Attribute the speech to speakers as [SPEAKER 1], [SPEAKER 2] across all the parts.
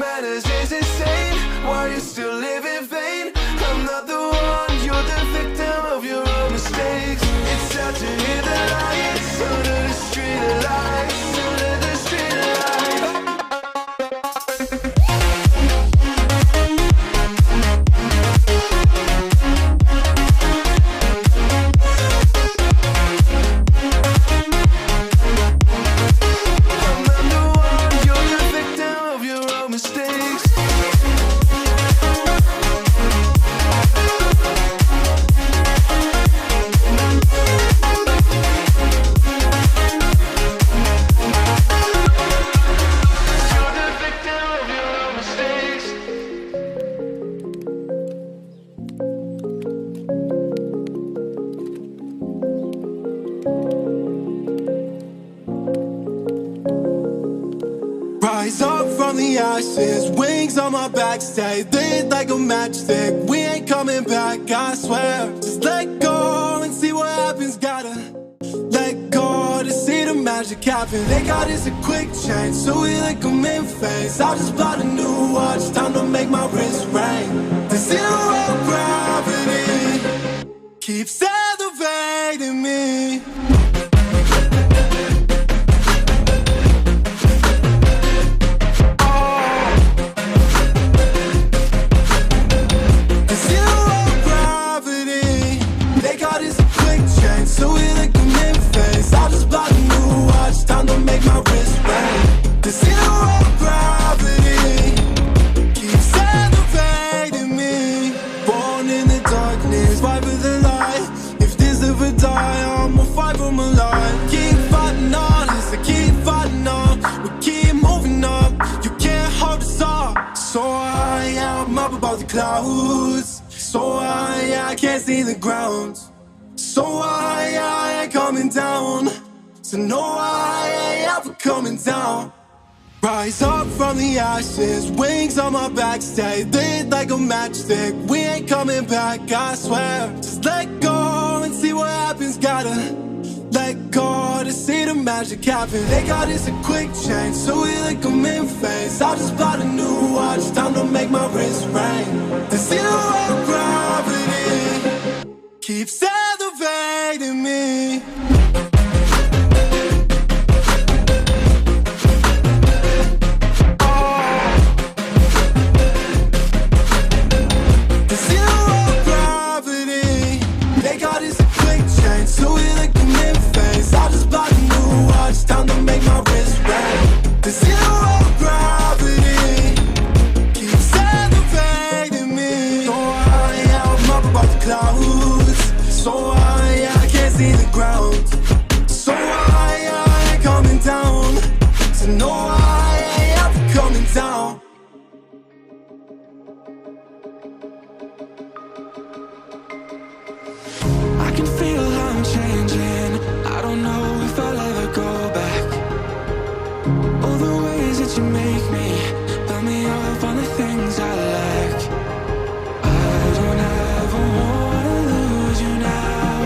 [SPEAKER 1] matters is insane. Why you still live in vain? I'm not the one, you're the victim of your own mistakes. It's sad to hear the lights under the street lights, under the street lights.
[SPEAKER 2] Rise up from the ashes, wings on my back, stay lit like a matchstick. We ain't coming back, I swear. Just let go and see what happens. Gotta let go to see the magic happen. They got us a quick change, so we like them in phase. I'll just buy a new watch, time to make my wrist ring. The zero gravity keeps elevating me. Clouds, so I can't see the ground. So I ain't coming down. So no, I ain't ever coming down. Rise up from the ashes, wings on my back, stay lit like a matchstick. We ain't coming back, I swear. Just let go and see what happens. Gotta let go to see the magic happen. They got us a quick change, so we like them in phase. I'll just buy a new watch, time to make my wrist ring. The zero gravity keeps elevating me. The zero gravity, they got us a quick change, so we like them in phase. I'll just buy a new watch, time to make my wrist ring. The zero gravity keeps elevating me. So I'm up above the clouds. So I can't see the ground. So I ain't coming down. So no, I ain't ever coming down.
[SPEAKER 3] I can feel how I'm changing. I don't know if I'll ever go back. All the ways that you make me, build me up on the things I lack. I don't ever wanna lose you now,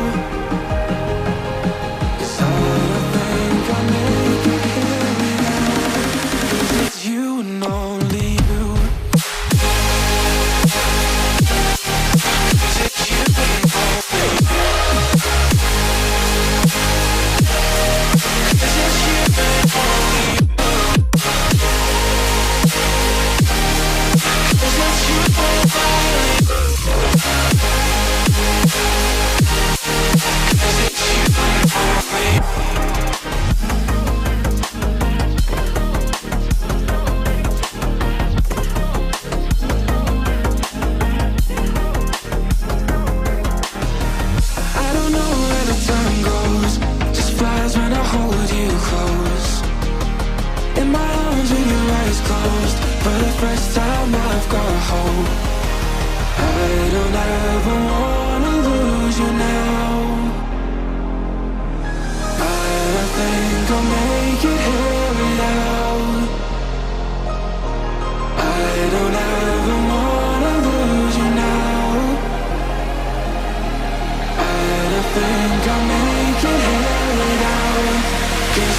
[SPEAKER 3] 'cause I don't think I'll make it here without. 'Cause it's you and only you. 'Cause it's you and only you.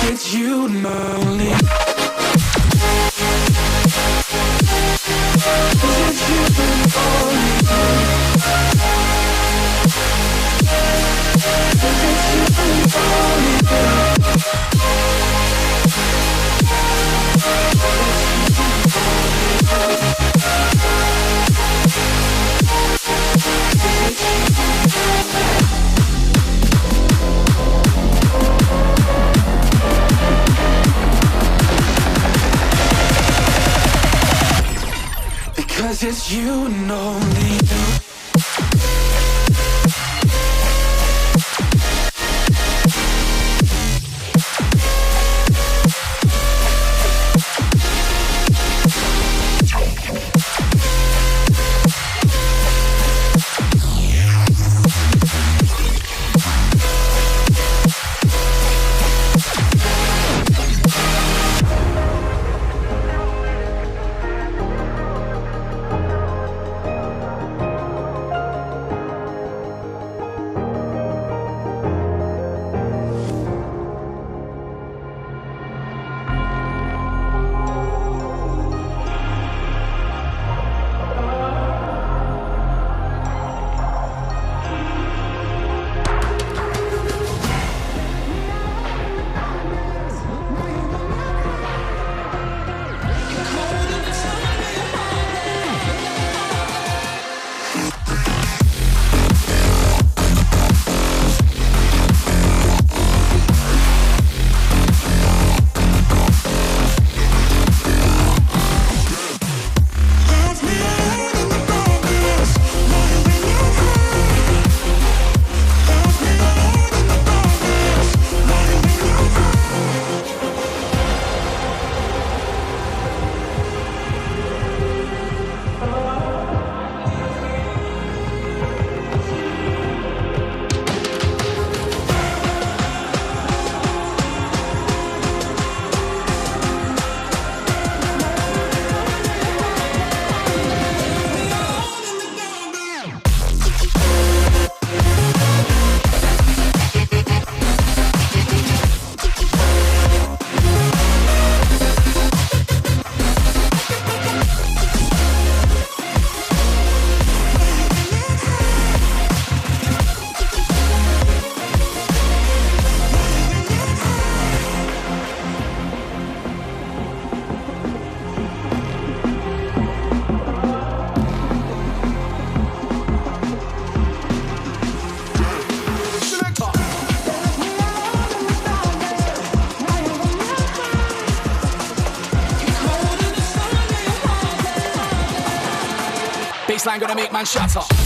[SPEAKER 3] It's you and only. 'cause it's you and only you.
[SPEAKER 4] Baseline gonna make man shatter.